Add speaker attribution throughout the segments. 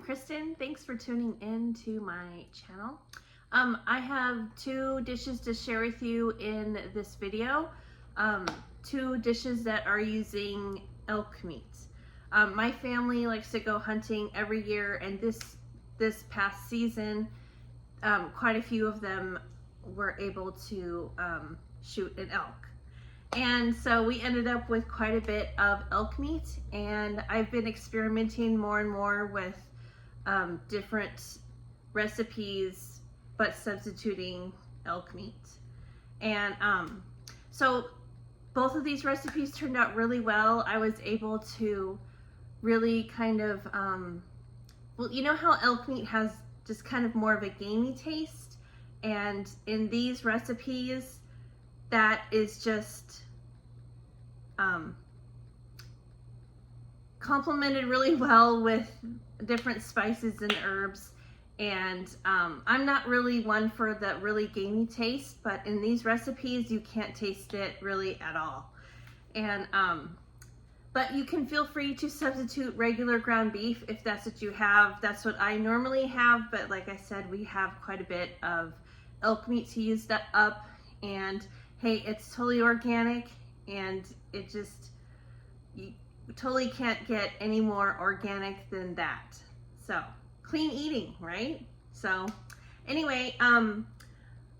Speaker 1: Kristin. Thanks for tuning in to my channel. I have two dishes to share with you in this video. Two dishes that are using elk meat. My family likes to go hunting every year, and this past season, quite a few of them were able to shoot an elk. And so we ended up with quite a bit of elk meat, and I've been experimenting more and more with different recipes, but substituting elk meat. And so both of these recipes turned out really well. I was able to really kind of, well, you know how elk meat has just kind of more of a gamey taste? And in these recipes, that is just complemented really well with different spices and herbs. And I'm not really one for the really gamey taste, but in these recipes you can't taste it really at all. And but you can feel free to substitute regular ground beef if that's what you have. That's what I normally have, but like I said, we have quite a bit of elk meat to use that up. And hey, it's totally organic, and it just, you totally can't get any more organic than that. So clean eating, right? So anyway,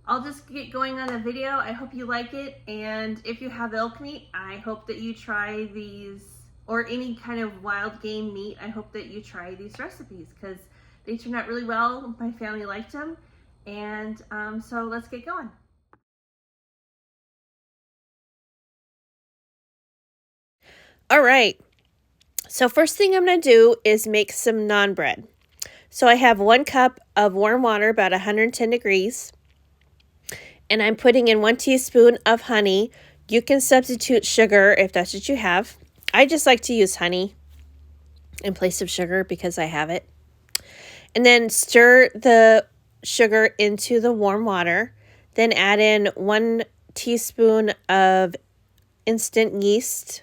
Speaker 1: I'll just get going on the video. I hope you like it, and if you have elk meat, I hope that you try these, or any kind of wild game meat. I hope that you try these recipes because they turned out really well. My family liked them, and so let's get going. All right, so first thing I'm going to do is make some naan bread. So I have 1 cup of warm water, about 110 degrees, and I'm putting in 1 teaspoon of honey. You can substitute sugar if that's what you have. I just like to use honey in place of sugar because I have it. And then stir the sugar into the warm water. Then add in 1 teaspoon of instant yeast,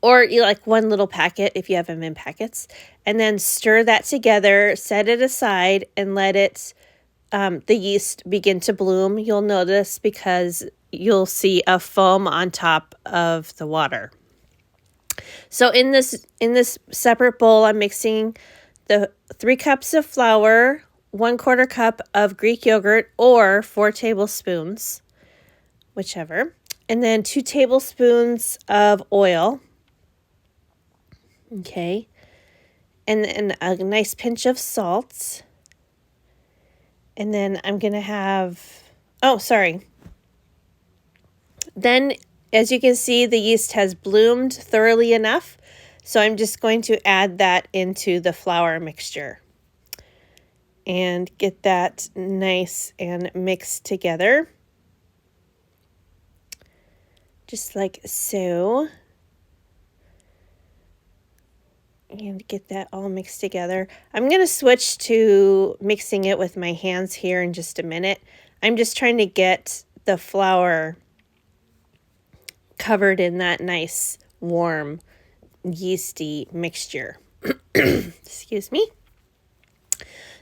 Speaker 1: or you like 1 little packet if you have them in packets, and then stir that together, set it aside, and let it, the yeast begin to bloom. You'll notice because you'll see a foam on top of the water. So in this separate bowl, I'm mixing the 3 cups of flour, 1/4 cup of Greek yogurt, or 4 tablespoons, whichever, and then 2 tablespoons of oil. Okay, and a nice pinch of salt. And then I'm going to have, oh, sorry. Then, as you can see, the yeast has bloomed thoroughly enough. So I'm just going to add that into the flour mixture and get that nice and mixed together. Just like so. And get that all mixed together. I'm going to switch to mixing it with my hands here in just a minute. I'm just trying to get the flour covered in that nice, warm, yeasty mixture. Excuse me.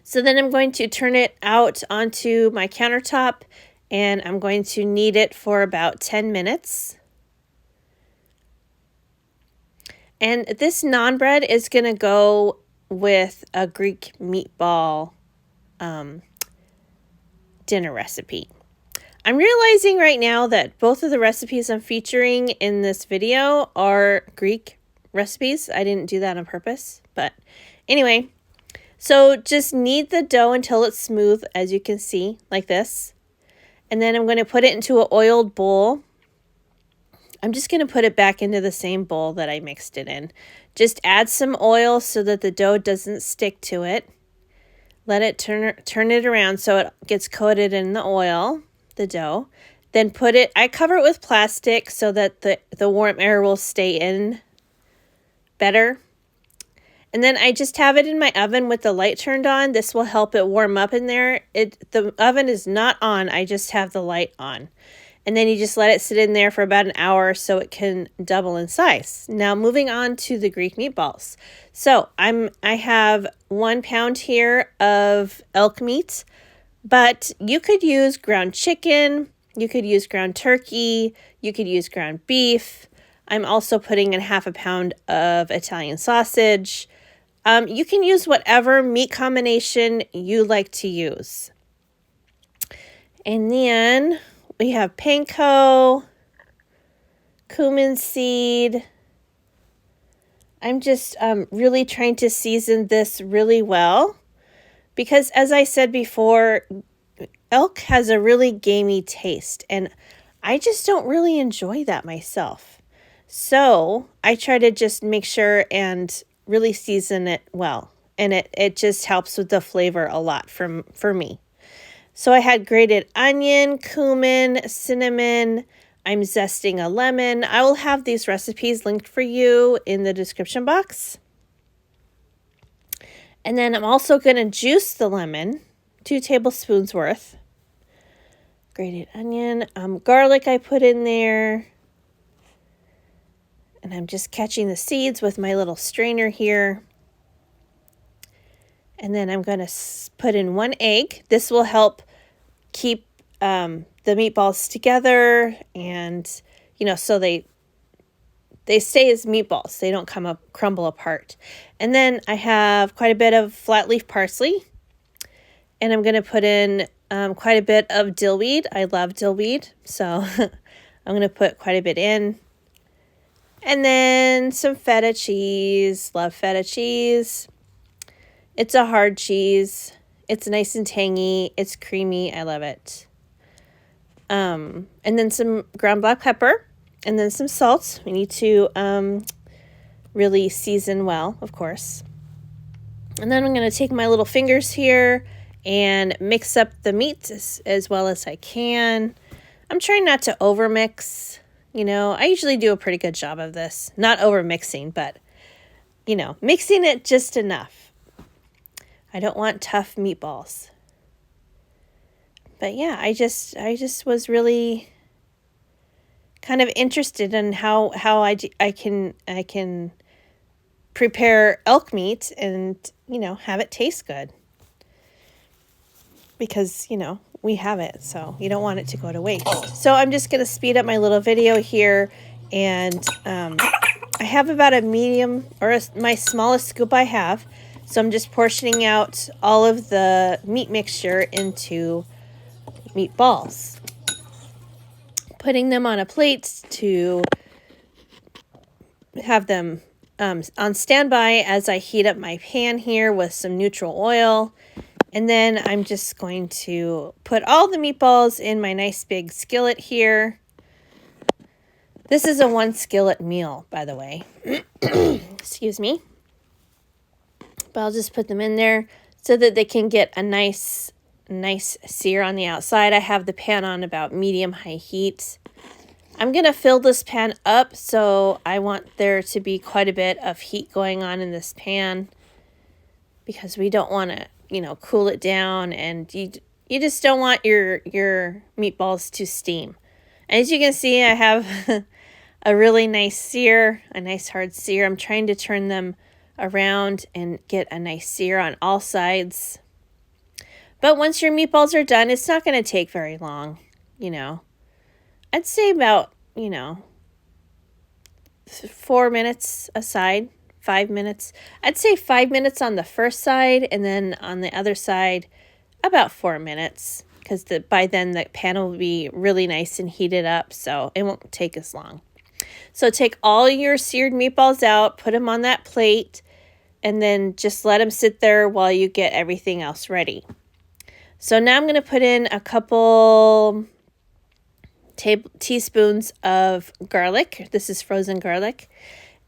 Speaker 1: So then I'm going to turn it out onto my countertop, and I'm going to knead it for about 10 minutes. And this naan bread is going to go with a Greek meatball dinner recipe. I'm realizing right now that both of the recipes I'm featuring in this video are Greek recipes. I didn't do that on purpose, but anyway. So just knead the dough until it's smooth, as you can see, like this. And then I'm going to put it into an oiled bowl. I'm just going to put it back into the same bowl that I mixed it in. Just add some oil so that the dough doesn't stick to it. Let it turn it around so it gets coated in the oil, the dough. Then I cover it with plastic so that the warm air will stay in better. And then I just have it in my oven with the light turned on. This will help it warm up in there. The oven is not on. I just have the light on. And then you just let it sit in there for about an hour so it can double in size. Now moving on to the Greek meatballs. So I have 1 pound here of elk meat, but you could use ground chicken, you could use ground turkey, you could use ground beef. I'm also putting in 1/2 pound of Italian sausage. You can use whatever meat combination you like to use. And then we have panko, cumin seed. I'm just really trying to season this really well because, as I said before, elk has a really gamey taste and I just don't really enjoy that myself. So I try to just make sure and really season it well, and it just helps with the flavor a lot for me. So I had grated onion, cumin, cinnamon. I'm zesting a lemon. I will have these recipes linked for you in the description box. And then I'm also going to juice the lemon, 2 tablespoons worth. Grated onion, garlic I put in there. And I'm just catching the seeds with my little strainer here. And then I'm going to put in 1 egg. This will help keep the meatballs together and, you know, so they stay as meatballs. They don't crumble apart. And then I have quite a bit of flat leaf parsley. And I'm going to put in quite a bit of dill weed. I love dill weed, so I'm going to put quite a bit in. And then some feta cheese. Love feta cheese. It's a hard cheese. It's nice and tangy. It's creamy. I love it. And then some ground black pepper. And then some salt. We need to really season well, of course. And then I'm going to take my little fingers here and mix up the meat as well as I can. I'm trying not to overmix. You know, I usually do a pretty good job of this. Not over mixing, but, you know, mixing it just enough. I don't want tough meatballs. But yeah, I just was really kind of interested in how I can prepare elk meat and, you know, have it taste good. Because, you know, we have it, so you don't want it to go to waste. So I'm just going to speed up my little video here, and I have about a medium, or my smallest scoop I have, so I'm just portioning out all of the meat mixture into meatballs. Putting them on a plate to have them on standby as I heat up my pan here with some neutral oil. And then I'm just going to put all the meatballs in my nice big skillet here. This is a 1 skillet meal, by the way. Excuse me. But I'll just put them in there so that they can get a nice sear on the outside. I have the pan on about medium-high heat. I'm going to fill this pan up, so I want there to be quite a bit of heat going on in this pan because we don't want to, you know, cool it down, and you just don't want your meatballs to steam. As you can see, I have a really nice sear, a nice hard sear. I'm trying to turn them around and get a nice sear on all sides. But once your meatballs are done, it's not going to take very long, you know. I'd say about, you know, 4 minutes aside. 5 minutes. I'd say 5 minutes on the first side, and then on the other side about 4 minutes, because by then the pan will be really nice and heated up, so it won't take as long. So take all your seared meatballs out, put them on that plate, and then just let them sit there while you get everything else ready. So now I'm going to put in a couple teaspoons of garlic. This is frozen garlic.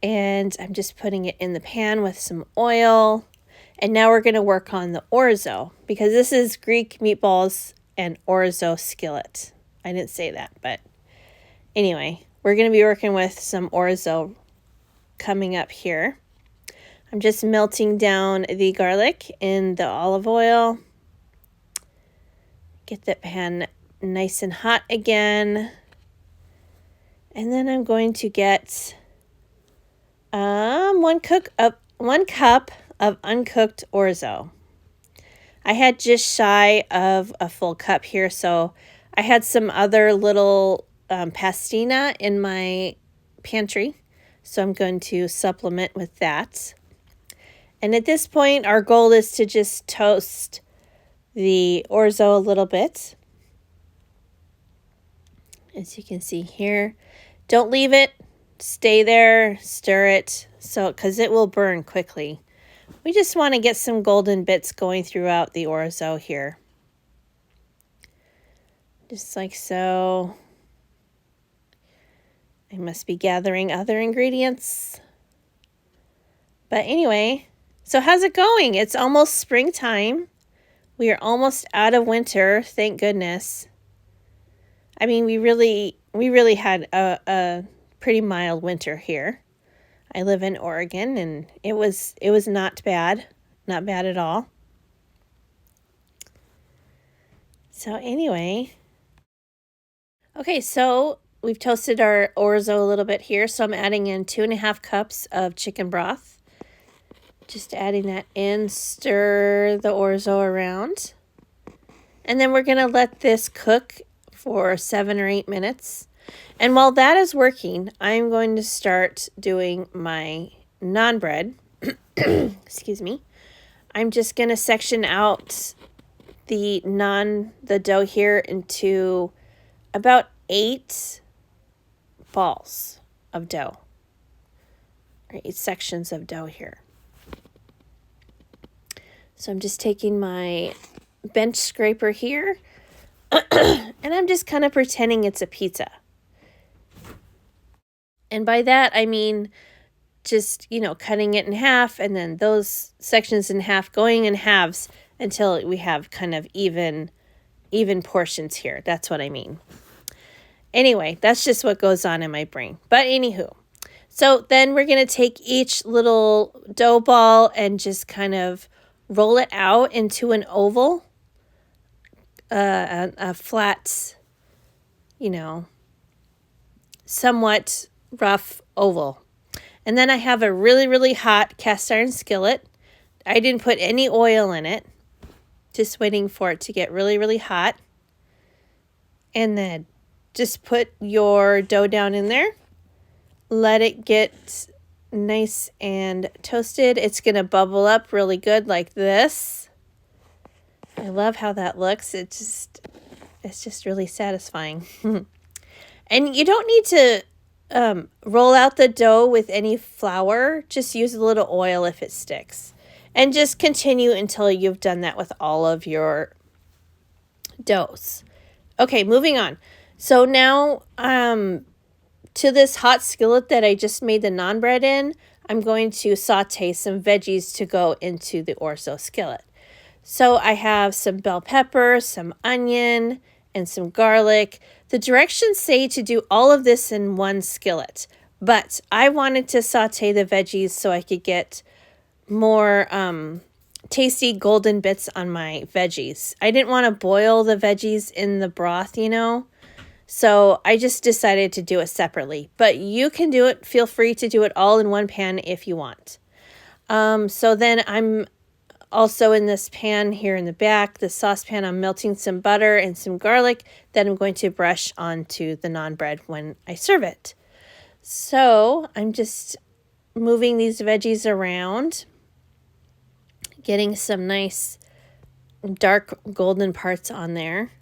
Speaker 1: And I'm just putting it in the pan with some oil. And now we're going to work on the orzo, because this is Greek meatballs and orzo skillet. I didn't say that, but anyway, we're going to be working with some orzo coming up here. I'm just melting down the garlic in the olive oil. Get that pan nice and hot again. And then I'm going to get 1 cup of uncooked orzo. I had just shy of a full cup here, so I had some other little pastina in my pantry, so I'm going to supplement with that. And at this point, our goal is to just toast the orzo a little bit. As you can see here, don't leave it, stay there, stir it, because it will burn quickly. We just want to get some golden bits going throughout the orzo here. Just like so. I must be gathering other ingredients. But anyway, so how's it going? It's almost springtime. We are almost out of winter, thank goodness. I mean, we really had a pretty mild winter here. I live in Oregon, and it was not bad at all. So anyway, okay, so we've toasted our orzo a little bit here, so I'm adding in 2.5 cups of chicken broth. Just adding that in, stir the orzo around. And then we're going to let this cook for 7 or 8 minutes. And while that is working, I'm going to start doing my naan bread. Excuse me. I'm just going to section out the dough here into about 8 balls of dough. Or 8 sections of dough here. So I'm just taking my bench scraper here, and I'm just kind of pretending it's a pizza. And by that, I mean just, cutting it in half, and then those sections in half, going in halves until we have kind of even portions here. That's what I mean. Anyway, that's just what goes on in my brain. But anywho, so then we're going to take each little dough ball and just kind of roll it out into an oval, a flat, somewhat rough oval. And then I have a really, really hot cast iron skillet. I didn't put any oil in it, just waiting for it to get really, really hot. And then just put your dough down in there. Let it get nice and toasted. It's going to bubble up really good like this. I love how that looks. It's just really satisfying. And you don't need to roll out the dough with any flour. Just use a little oil if it sticks. And just continue until you've done that with all of your doughs. Okay, moving on. So now to this hot skillet that I just made the naan bread in, I'm going to saute some veggies to go into the orzo skillet. So I have some bell pepper, some onion, and some garlic. The directions say to do all of this in one skillet, but I wanted to saute the veggies so I could get more tasty golden bits on my veggies. I didn't want to boil the veggies in the broth, So I just decided to do it separately. But you can do it. Feel free to do it all in one pan if you want. So then I'm also in this pan here in the back, the saucepan, I'm melting some butter and some garlic that I'm going to brush onto the naan bread when I serve it. So I'm just moving these veggies around, getting some nice dark golden parts on there.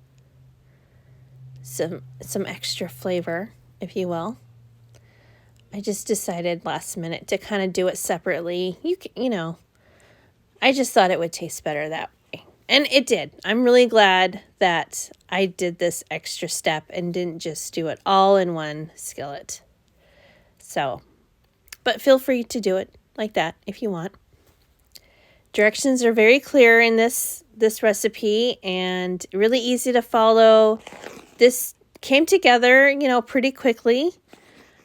Speaker 1: Some extra flavor, if you will. I just decided last minute to kind of do it separately. I just thought it would taste better that way. And it did. I'm really glad that I did this extra step and didn't just do it all in one skillet. So, but feel free to do it like that if you want. Directions are very clear in this recipe and really easy to follow. This came together, pretty quickly.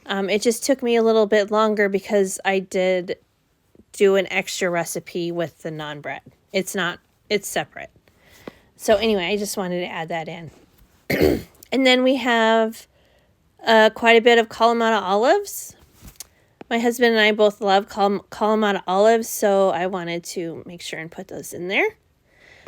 Speaker 1: It just took me a little bit longer because I did do an extra recipe with the naan bread. It's separate. So anyway, I just wanted to add that in. And then we have quite a bit of Kalamata olives. My husband and I both love Kalamata olives, so I wanted to make sure and put those in there.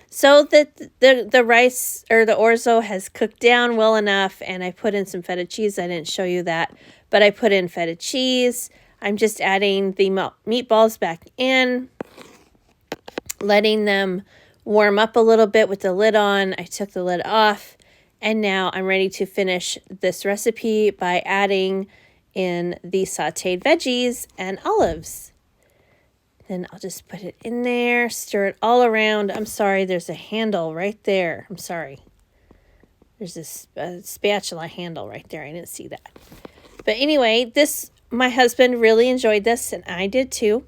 Speaker 1: So that the rice or the orzo has cooked down well enough, and I put in some feta cheese. I didn't show you that, but I put in feta cheese. I'm just adding the meatballs back in, letting them warm up a little bit with the lid on. I took the lid off, and now I'm ready to finish this recipe by adding in the sauteed veggies and olives. Then I'll just put it in there, stir it all around. I'm sorry, there's a handle right there. I'm sorry. There's this spatula handle right there. I didn't see that. But anyway, my husband really enjoyed this, and I did too.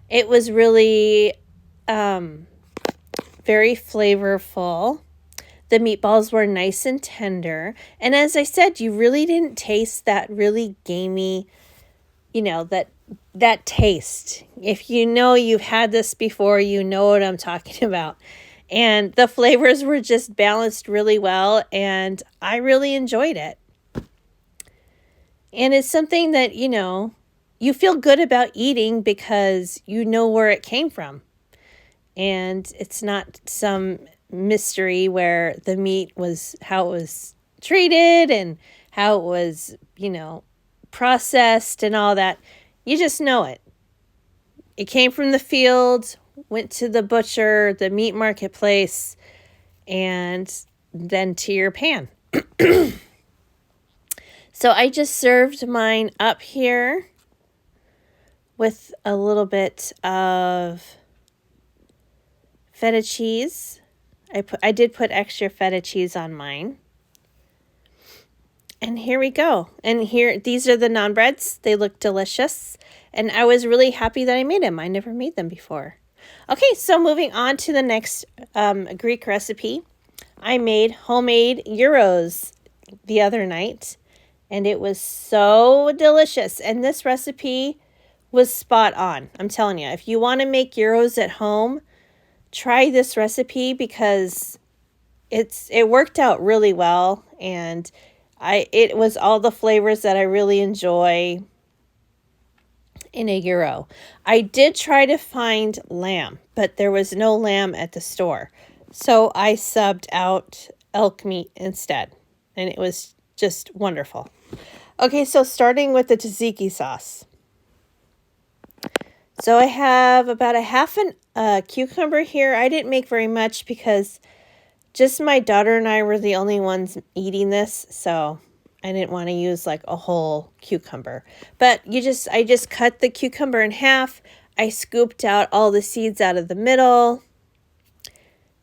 Speaker 1: It was really very flavorful. The meatballs were nice and tender. And as I said, you really didn't taste that really gamey, that taste. If you know you've had this before, you know what I'm talking about. And the flavors were just balanced really well, and I really enjoyed it. And it's something that, you feel good about eating because you know where it came from. And it's not some mystery where the meat was how it was treated and how it was, processed and all that. You just know it. It came from the field, went to the butcher, the meat marketplace, and then to your pan. So I just served mine up here with a little bit of feta cheese. I did put extra feta cheese on mine. And here we go. And these are the naan breads. They look delicious. And I was really happy that I made them. I never made them before. Okay, so moving on to the next Greek recipe. I made homemade gyros the other night. And it was so delicious. And this recipe was spot on. I'm telling you, if you want to make gyros at home, try this recipe because it worked out really well. And it was all the flavors that I really enjoy in a gyro. I did try to find lamb, but there was no lamb at the store. So I subbed out elk meat instead, and it was just wonderful. Okay, so starting with the tzatziki sauce. So I have about a half a cucumber here. I didn't make very much because just my daughter and I were the only ones eating this, so I didn't want to use like a whole cucumber. But I just cut the cucumber in half. I scooped out all the seeds out of the middle.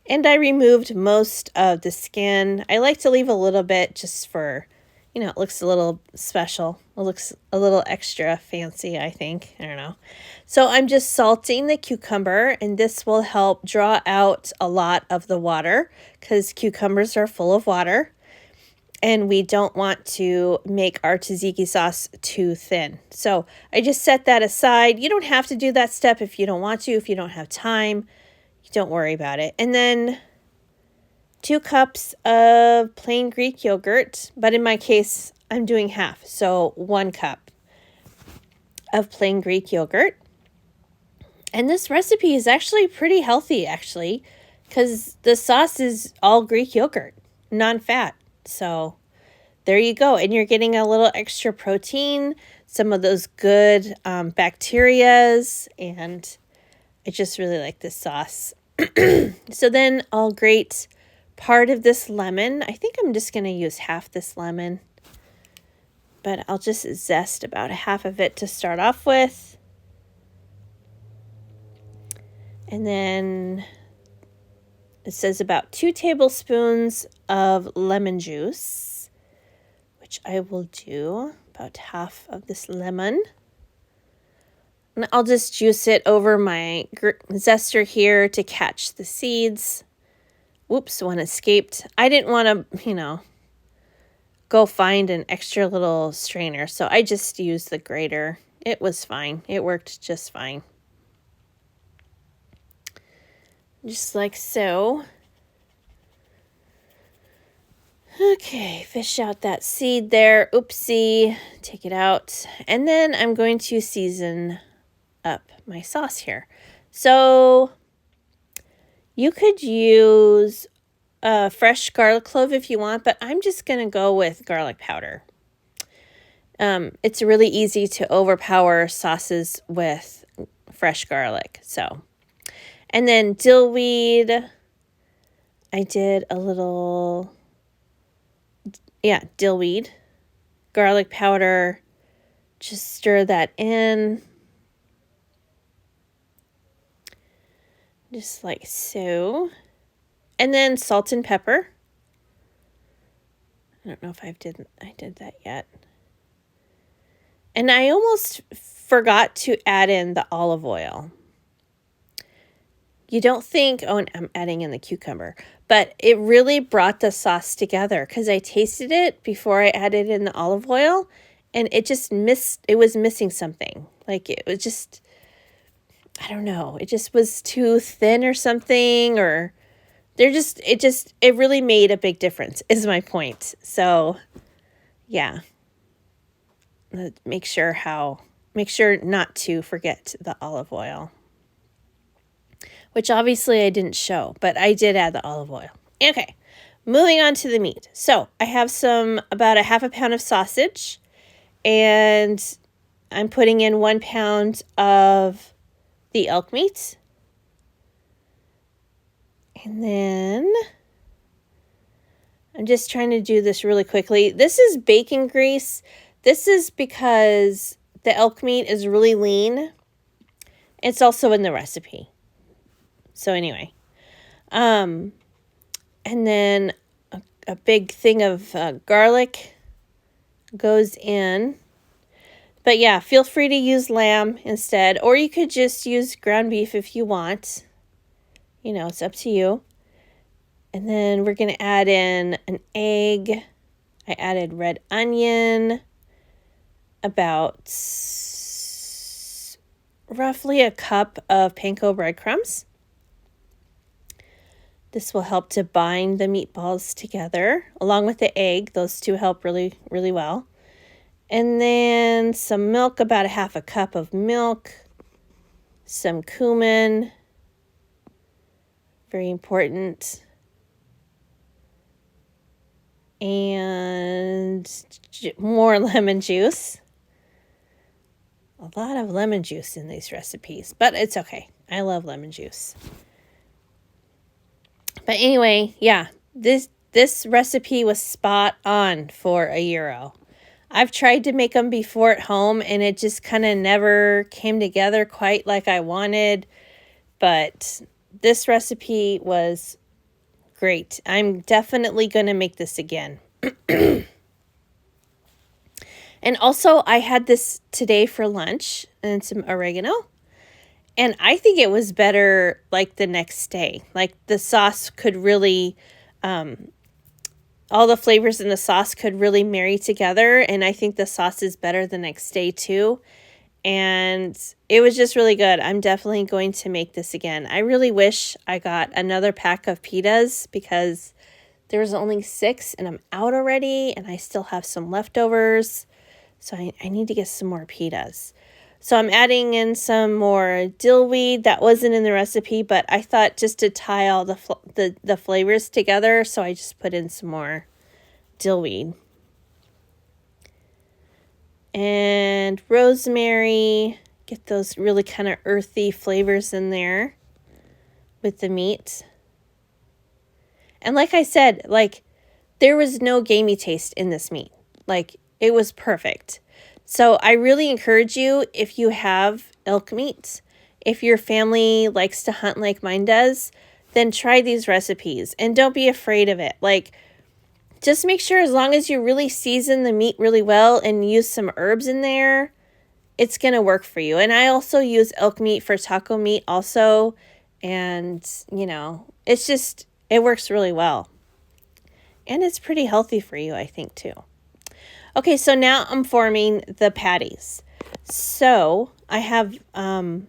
Speaker 1: And I removed most of the skin. I like to leave a little bit just for, it looks a little special. It looks a little extra fancy, I think. I don't know. So I'm just salting the cucumber, and this will help draw out a lot of the water because cucumbers are full of water. And we don't want to make our tzatziki sauce too thin. So I just set that aside. You don't have to do that step if you don't want to, if you don't have time. Don't worry about it. And then 2 cups of plain Greek yogurt. But in my case, I'm doing half. So 1 cup of plain Greek yogurt. And this recipe is actually pretty healthy, because the sauce is all Greek yogurt, non-fat. So there you go. And you're getting a little extra protein, some of those good bacterias, and I just really like this sauce. So then I'll grate part of this lemon. I think I'm just going to use half this lemon, but I'll just zest about half of it to start off with. And then it says about 2 tablespoons of lemon juice, which I will do about half of this lemon. And I'll just juice it over my zester here to catch the seeds. Whoops, one escaped. I didn't want to, go find an extra little strainer, so I just used the grater. It was fine. It worked just fine. Just like so. Okay, fish out that seed there. Oopsie, take it out. And then I'm going to season up my sauce here. So you could use fresh garlic clove if you want, but I'm just going to go with garlic powder. It's really easy to overpower sauces with fresh garlic. So, and then dill weed. I did a little, dill weed, garlic powder. Just stir that in. Just like so. And then salt and pepper. I don't know if I did that yet. And I almost forgot to add in the olive oil. You don't think, oh, I'm adding in the cucumber, but it really brought the sauce together because I tasted it before I added in the olive oil, and it was missing something. Like it was just, I don't know, it just was too thin or something, or it really made a big difference is my point. So yeah, make sure not to forget the olive oil, which obviously I didn't show, but I did add the olive oil. Okay, moving on to the meat. So I have about a half a pound of sausage, and I'm putting in 1 pound of the elk meat. And then I'm just trying to do this really quickly. This is bacon grease. This is because the elk meat is really lean. It's also in the recipe. So anyway, and then a big thing of garlic goes in. But yeah, feel free to use lamb instead, or you could just use ground beef if you want. You know, it's up to you. And then we're going to add in an egg. I added red onion, about roughly a cup of panko breadcrumbs. This will help to bind the meatballs together along with the egg. Those two help really, really well. And then some milk, about a half a cup of milk, some cumin, very important, and more lemon juice. A lot of lemon juice in these recipes, but it's okay. I love lemon juice. But anyway, yeah, this recipe was spot on for a gyro. I've tried to make them before at home, and it just kind of never came together quite like I wanted. But this recipe was great. I'm definitely going to make this again. And also, I had this today for lunch and some oregano. And I think it was better like the next day. Like the sauce could really, all the flavors in the sauce could really marry together. And I think the sauce is better the next day too. And it was just really good. I'm definitely going to make this again. I really wish I got another pack of pitas because there was only 6 and I'm out already. And I still have some leftovers. So I need to get some more pitas. So I'm adding in some more dill weed. That wasn't in the recipe, but I thought just to tie all the flavors together, so I just put in some more dill weed. And rosemary, get those really kind of earthy flavors in there with the meat. And like I said, like there was no gamey taste in this meat. Like it was perfect. So I really encourage you, if you have elk meat, if your family likes to hunt like mine does, then try these recipes and don't be afraid of it. Like, just make sure as long as you really season the meat really well and use some herbs in there, it's going to work for you. And I also use elk meat for taco meat also. And, you know, it works really well. And it's pretty healthy for you, I think, too. Okay, so now I'm forming the patties. So I have, I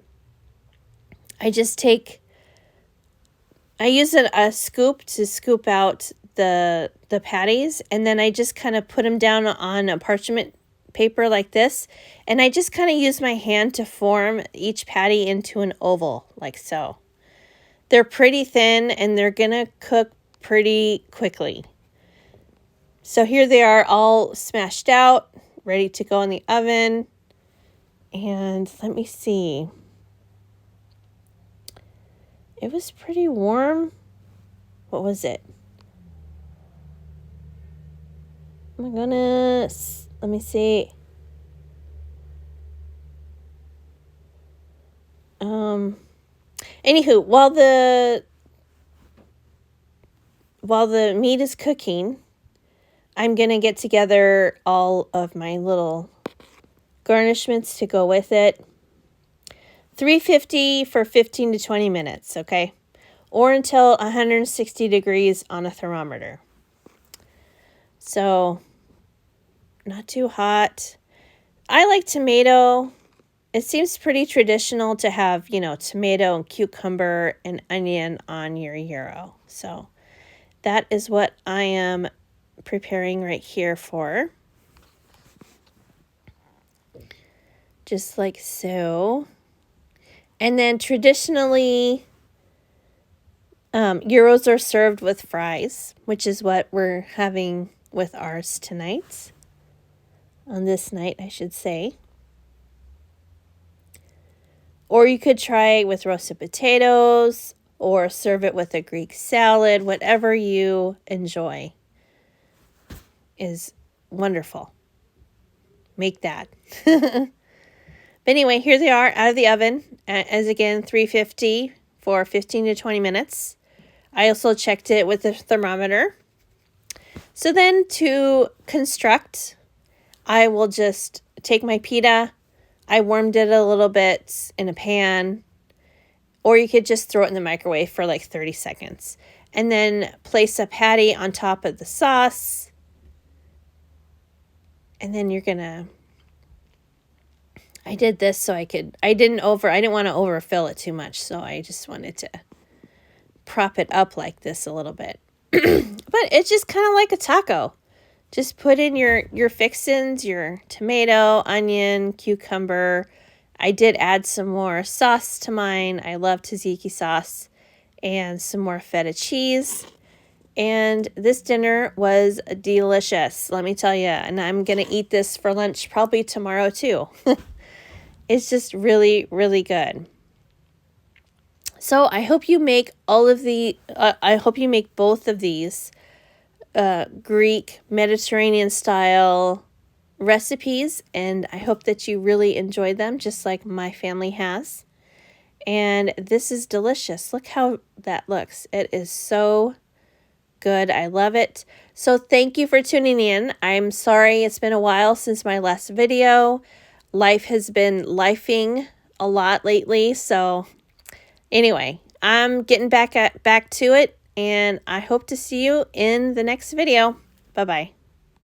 Speaker 1: use a scoop to scoop out the patties, and then I just kind of put them down on a parchment paper like this, and I just kind of use my hand to form each patty into an oval like so. They're pretty thin and they're gonna cook pretty quickly. So here they are, all smashed out, ready to go in the oven. And let me see. It was pretty warm. What was it? Oh my goodness. Let me see. Anywho, while the meat is cooking, I'm going to get together all of my little garnishments to go with it. 350 for 15 to 20 minutes, okay? Or until 160 degrees on a thermometer. So, not too hot. I like tomato. It seems pretty traditional to have, you know, tomato and cucumber and onion on your gyro. So, that is what I am preparing right here for. Just like so. And then traditionally, gyros are served with fries, which is what we're having with ours tonight. On this night, I should say. Or you could try with roasted potatoes, or serve it with a Greek salad. Whatever you enjoy is wonderful. Make that. But anyway, here they are out of the oven. As again, 350 for 15 to 20 minutes. I also checked it with the thermometer. So then to construct, I will just take my pita. I warmed it a little bit in a pan. Or you could just throw it in the microwave for like 30 seconds. And then place a patty on top of the sauce. And then you're going to... I did this so I didn't want to overfill it too much. So I just wanted to prop it up like this a little bit. But it's just kind of like a taco. Just put in your fixins, your tomato, onion, cucumber. I did add some more sauce to mine. I love tzatziki sauce. And some more feta cheese. And this dinner was delicious, let me tell you. And I'm going to eat this for lunch probably tomorrow too. It's just really, really good. So I hope you make I hope you make both of these Greek Mediterranean style recipes, and I hope that you really enjoy them just like my family has. And this is delicious. Look how that looks. It is so good. I love it. So thank you for tuning in. I'm sorry it's been a while since my last video. Life has been lifing a lot lately. So anyway, I'm getting back to it, and I hope to see you in the next video. Bye-bye.